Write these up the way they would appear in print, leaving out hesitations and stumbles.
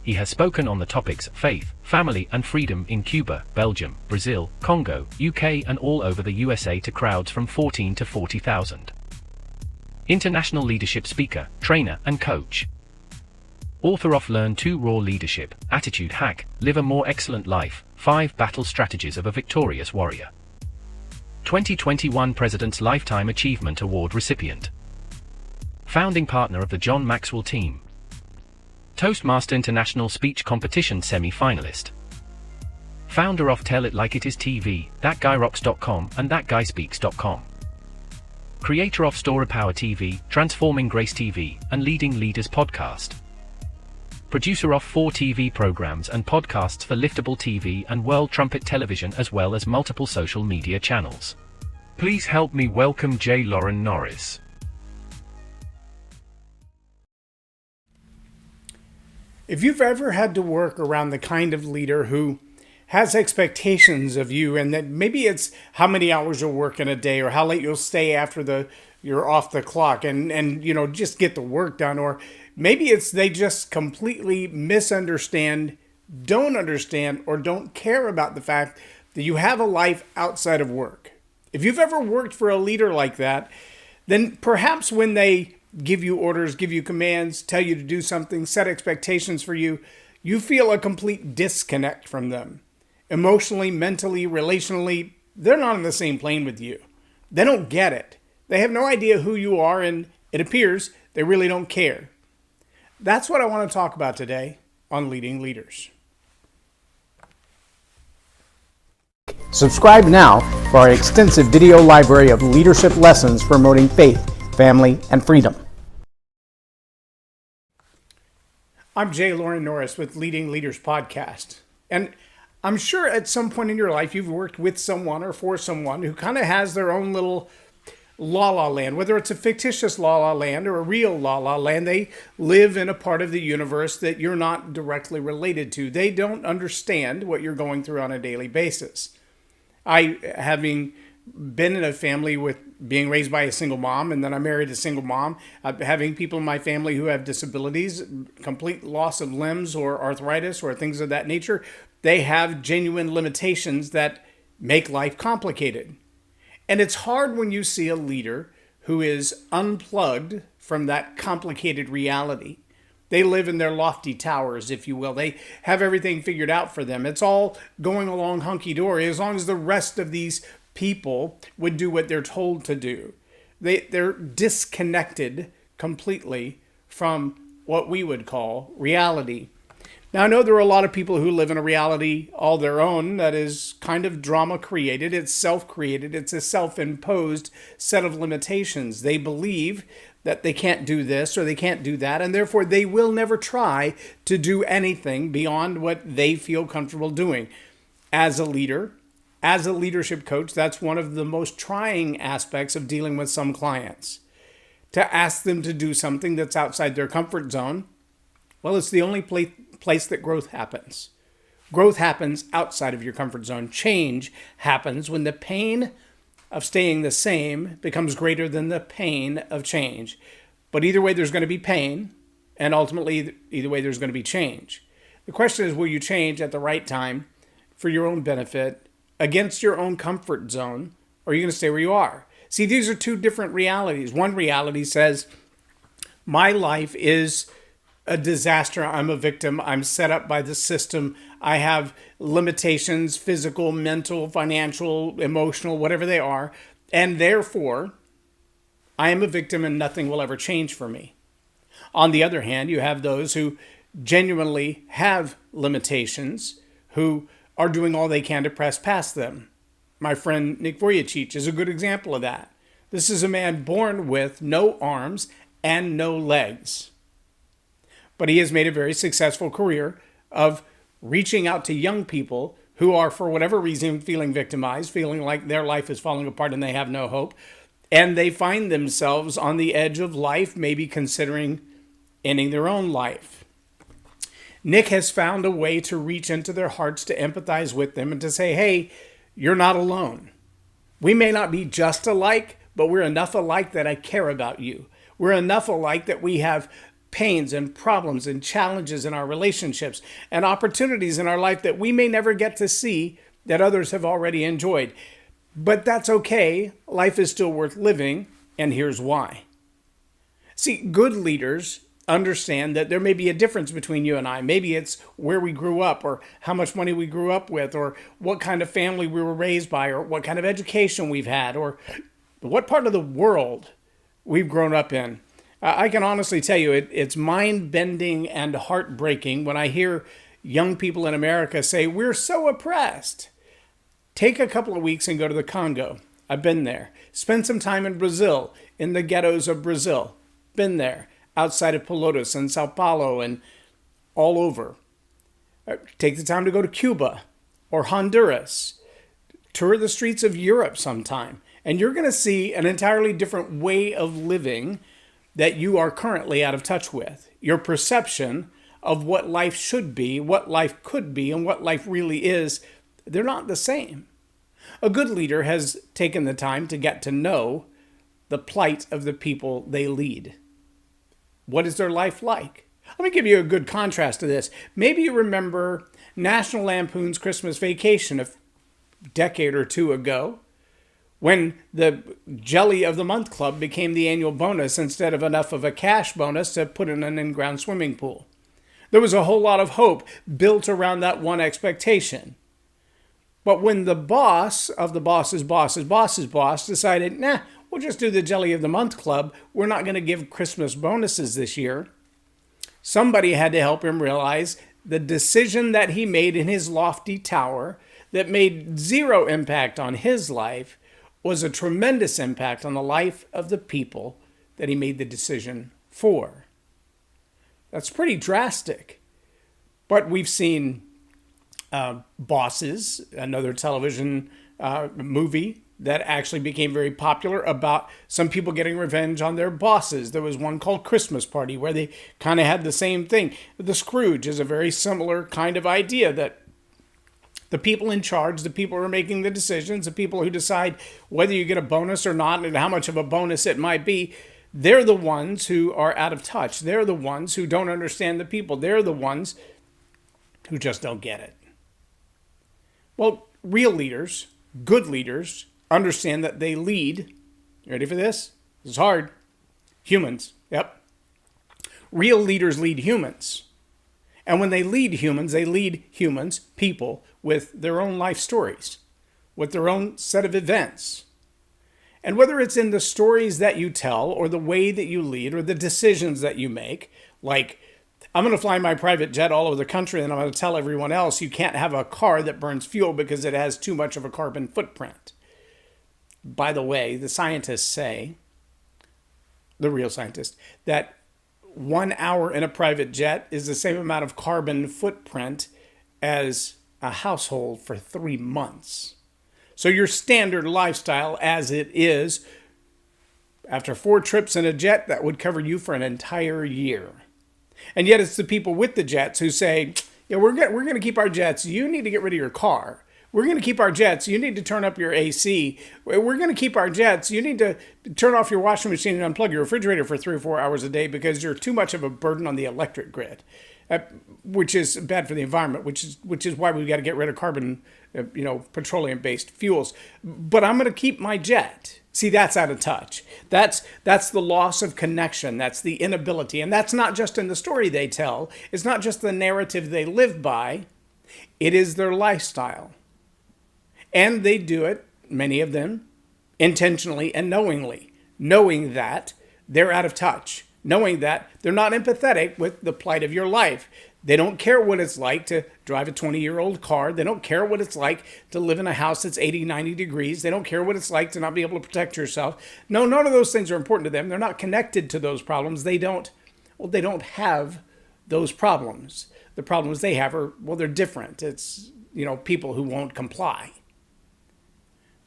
He has spoken on the topics faith, family and freedom in Cuba, Belgium, Brazil, Congo, UK and all over the USA to crowds from 14 to 40,000. International leadership speaker, trainer and coach. Author of Learn to Raw Leadership, Attitude Hack, Live a More Excellent Life, 5 Battle Strategies of a Victorious Warrior. 2021 President's Lifetime Achievement Award recipient. Founding partner of the John Maxwell team. Toastmaster International Speech Competition semi-finalist. Founder of Tell It Like It Is TV, ThatGuyRocks.com and ThatGuySpeaks.com. Creator of Story Power TV, Transforming Grace TV, and Leading Leaders Podcast. Producer of 4 TV programs and podcasts for Liftable TV and World Trumpet Television as well as multiple social media channels. Please help me welcome J. Loren Norris. If you've ever had to work around the kind of leader who has expectations of you, and that maybe it's how many hours you'll work in a day or how late you'll stay after you're off the clock and just get the work done, or maybe it's they just completely misunderstand, don't understand, or don't care about the fact that you have a life outside of work. If you've ever worked for a leader like that, then perhaps when they give you orders, give you commands, tell you to do something, set expectations for you, you feel a complete disconnect from them. Emotionally, mentally, relationally, they're not on the same plane with you. They don't get it. They have no idea who you are, and it appears they really don't care. That's what I want to talk about today on Leading Leaders. Subscribe now for our extensive video library of leadership lessons promoting faith, family, and freedom. I'm J. Loren Norris with Leading Leaders Podcast. And I'm sure at some point in your life you've worked with someone or for someone who kind of has their own little la-la land. Whether it's a fictitious la-la land or a real la-la land, they live in a part of the universe that you're not directly related to. They don't understand what you're going through on a daily basis. Having been in a family with being raised by a single mom, and then I married a single mom, having people in my family who have disabilities, complete loss of limbs or arthritis or things of that nature, they have genuine limitations that make life complicated. And it's hard when you see a leader who is unplugged from that complicated reality. They live in their lofty towers, if you will. They have everything figured out for them. It's all going along hunky-dory as long as the rest of these people would do what they're told to do. They're disconnected completely from what we would call reality. Now, I know there are a lot of people who live in a reality all their own that is kind of drama created. It's self-created. It's a self-imposed set of limitations. They believe that they can't do this or they can't do that, and therefore they will never try to do anything beyond what they feel comfortable doing. As a leader, as a leadership coach, that's one of the most trying aspects of dealing with some clients. To ask them to do something that's outside their comfort zone, well, it's the only place that growth happens. Growth happens outside of your comfort zone. Change happens when the pain of staying the same becomes greater than the pain of change. But either way, there's going to be pain, and ultimately, either way, there's going to be change. The question is, will you change at the right time for your own benefit, against your own comfort zone, or are you going to stay where you are? See, these are two different realities. One reality says, my life is a disaster. I'm a victim. I'm set up by the system. I have limitations, physical, mental, financial, emotional, whatever they are. And therefore, I am a victim and nothing will ever change for me. On the other hand, you have those who genuinely have limitations, who are doing all they can to press past them. My friend Nick Vujicic is a good example of that. This is a man born with no arms and no legs. But he has made a very successful career of reaching out to young people who are, for whatever reason, feeling victimized, feeling like their life is falling apart and they have no hope. And they find themselves on the edge of life, maybe considering ending their own life. Nick has found a way to reach into their hearts, to empathize with them, and to say, hey, you're not alone. We may not be just alike, but we're enough alike that I care about you. We're enough alike that we have pains and problems and challenges in our relationships and opportunities in our life that we may never get to see that others have already enjoyed. But that's okay. Life is still worth living, and here's why. See, good leaders understand that there may be a difference between you and I. Maybe it's where we grew up, or how much money we grew up with, or what kind of family we were raised by, or what kind of education we've had, or what part of the world we've grown up in. I can honestly tell you it's mind-bending and heartbreaking when I hear young people in America say, we're so oppressed. Take a couple of weeks and go to the Congo. I've been there. Spend some time in Brazil, in the ghettos of Brazil. Been there. Outside of Pelotas and Sao Paulo and all over. Take the time to go to Cuba or Honduras. Tour the streets of Europe sometime. And you're going to see an entirely different way of living that you are currently out of touch with. Your perception of what life should be, what life could be, and what life really is, they're not the same. A good leader has taken the time to get to know the plight of the people they lead. What is their life like? Let me give you a good contrast to this. Maybe you remember National Lampoon's Christmas Vacation a decade or two ago, when the Jelly of the Month Club became the annual bonus instead of enough of a cash bonus to put in an in-ground swimming pool. There was a whole lot of hope built around that one expectation. But when the boss of the boss's boss's boss's boss decided, we'll just do the Jelly of the Month Club, we're not going to give Christmas bonuses this year, somebody had to help him realize the decision that he made in his lofty tower that made zero impact on his life was a tremendous impact on the life of the people that he made the decision for. That's pretty drastic. But we've seen Bosses, another television movie that actually became very popular about some people getting revenge on their bosses. There was one called Christmas Party where they kind of had the same thing. The Scrooge is a very similar kind of idea that the people in charge, the people who are making the decisions, the people who decide whether you get a bonus or not and how much of a bonus it might be, they're the ones who are out of touch. They're the ones who don't understand the people. They're the ones who just don't get it. Well, real leaders, good leaders, understand that they lead. You ready for this? This is hard. Humans. Yep. Real leaders lead humans. And when they lead humans, people, with their own life stories, with their own set of events. And whether it's in the stories that you tell, or the way that you lead, or the decisions that you make, like, I'm going to fly my private jet all over the country and I'm going to tell everyone else you can't have a car that burns fuel because it has too much of a carbon footprint. By the way, the scientists say, the real scientists, that 1 hour in a private jet is the same amount of carbon footprint as a household for 3 months. So your standard lifestyle as it is, after 4 trips in a jet, that would cover you for an entire year. And yet it's the people with the jets who say, we're going to keep our jets. You need to get rid of your car. We're going to keep our jets. You need to turn up your AC. We're going to keep our jets. You need to turn off your washing machine and unplug your refrigerator for 3 or 4 hours a day because you're too much of a burden on the electric grid, which is bad for the environment, which is why we've got to get rid of carbon, petroleum-based fuels. But I'm going to keep my jet. See, that's out of touch. That's the loss of connection. That's the inability. And that's not just in the story they tell. It's not just the narrative they live by. It is their lifestyle. And they do it, many of them, intentionally and knowingly, knowing that they're out of touch, knowing that they're not empathetic with the plight of your life. They don't care what it's like to drive a 20-year-old car. They don't care what it's like to live in a house that's 80, 90 degrees. They don't care what it's like to not be able to protect yourself. No, none of those things are important to them. They're not connected to those problems. They don't have those problems. The problems they have are, they're different. It's, people who won't comply.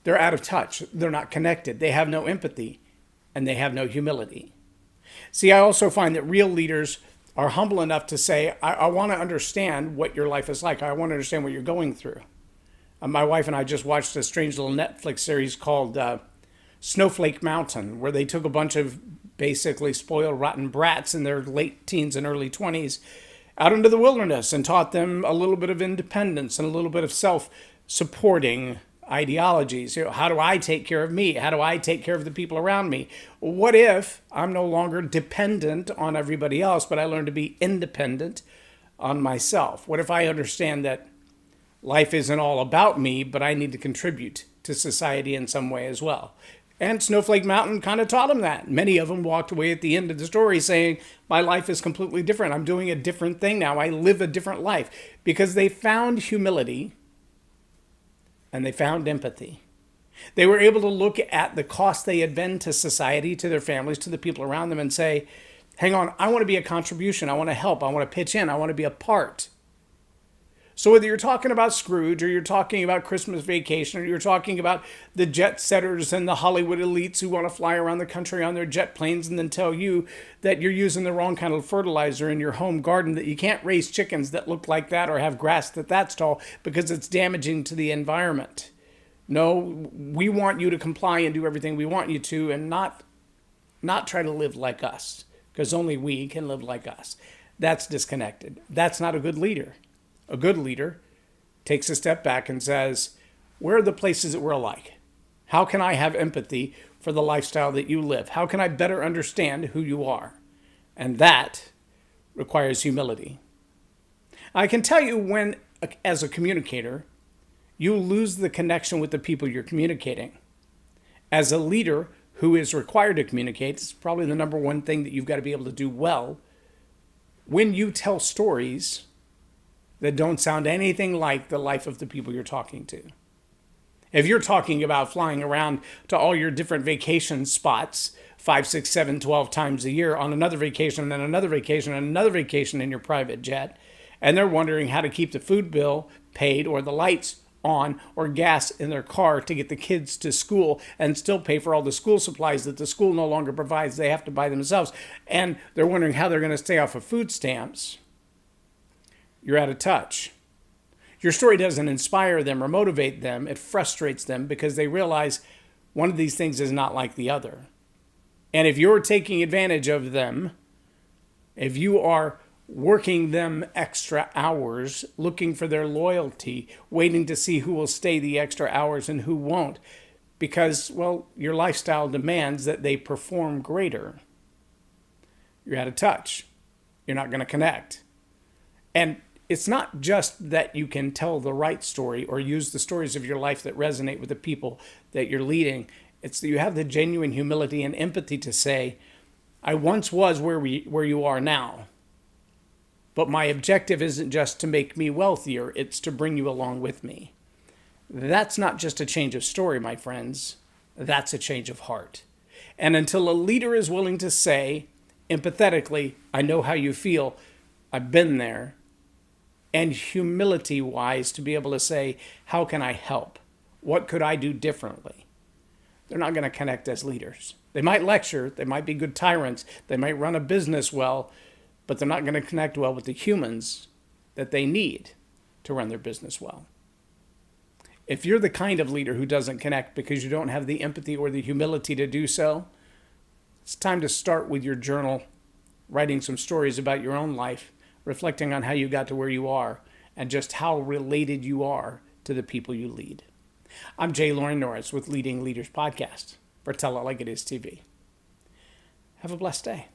They're out of touch. They're not connected. They have no empathy, and they have no humility. See, I also find that real leaders are humble enough to say, I want to understand what your life is like. I want to understand what you're going through. My wife and I just watched a strange little Netflix series called Snowflake Mountain, where they took a bunch of basically spoiled, rotten brats in their late teens and early 20s out into the wilderness and taught them a little bit of independence and a little bit of self-supporting ideologies. How do I take care of me? How do I take care of the people around me? What if I'm no longer dependent on everybody else, but I learn to be independent on myself? What if I understand that life isn't all about me, but I need to contribute to society in some way as well? And Snowflake Mountain kind of taught them that. Many of them walked away at the end of the story saying, my life is completely different. I'm doing a different thing now. I live a different life. Because they found humility and they found empathy. They were able to look at the cost they had been to society, to their families, to the people around them and say, hang on, I want to be a contribution. I want to help. I want to pitch in. I want to be a part. So whether you're talking about Scrooge or you're talking about Christmas Vacation or you're talking about the jet setters and the Hollywood elites who want to fly around the country on their jet planes and then tell you that you're using the wrong kind of fertilizer in your home garden, that you can't raise chickens that look like that or have grass that's tall because it's damaging to the environment. No, we want you to comply and do everything we want you to and not try to live like us, because only we can live like us. That's disconnected. That's not a good leader. A good leader takes a step back and says, where are the places that we're alike? How can I have empathy for the lifestyle that you live? How can I better understand who you are? And that requires humility. I can tell you when, as a communicator, you lose the connection with the people you're communicating. As a leader who is required to communicate, it's probably the number one thing that you've got to be able to do well. When you tell stories that don't sound anything like the life of the people you're talking to. If you're talking about flying around to all your different vacation spots 5, 6, 7, 12 times a year on another vacation and another vacation and another vacation in your private jet, and they're wondering how to keep the food bill paid or the lights on or gas in their car to get the kids to school and still pay for all the school supplies that the school no longer provides, they have to buy themselves, and they're wondering how they're going to stay off of food stamps, you're out of touch. Your story doesn't inspire them or motivate them. It frustrates them because they realize one of these things is not like the other. And if you're taking advantage of them, if you are working them extra hours, looking for their loyalty, waiting to see who will stay the extra hours and who won't, because, well, your lifestyle demands that they perform greater, you're out of touch. You're not going to connect. And it's not just that you can tell the right story or use the stories of your life that resonate with the people that you're leading. It's that you have the genuine humility and empathy to say, I once was where you are now, but my objective isn't just to make me wealthier, it's to bring you along with me. That's not just a change of story, my friends. That's a change of heart. And until a leader is willing to say, empathetically, I know how you feel, I've been there, and humility-wise to be able to say, how can I help? What could I do differently? They're not going to connect as leaders. They might lecture, they might be good tyrants, they might run a business well, but they're not going to connect well with the humans that they need to run their business well. If you're the kind of leader who doesn't connect because you don't have the empathy or the humility to do so, it's time to start with your journal, writing some stories about your own life, reflecting on how you got to where you are and just how related you are to the people you lead. I'm Loren Norris with Leading Leaders Podcast for Tell It Like It Is TV. Have a blessed day.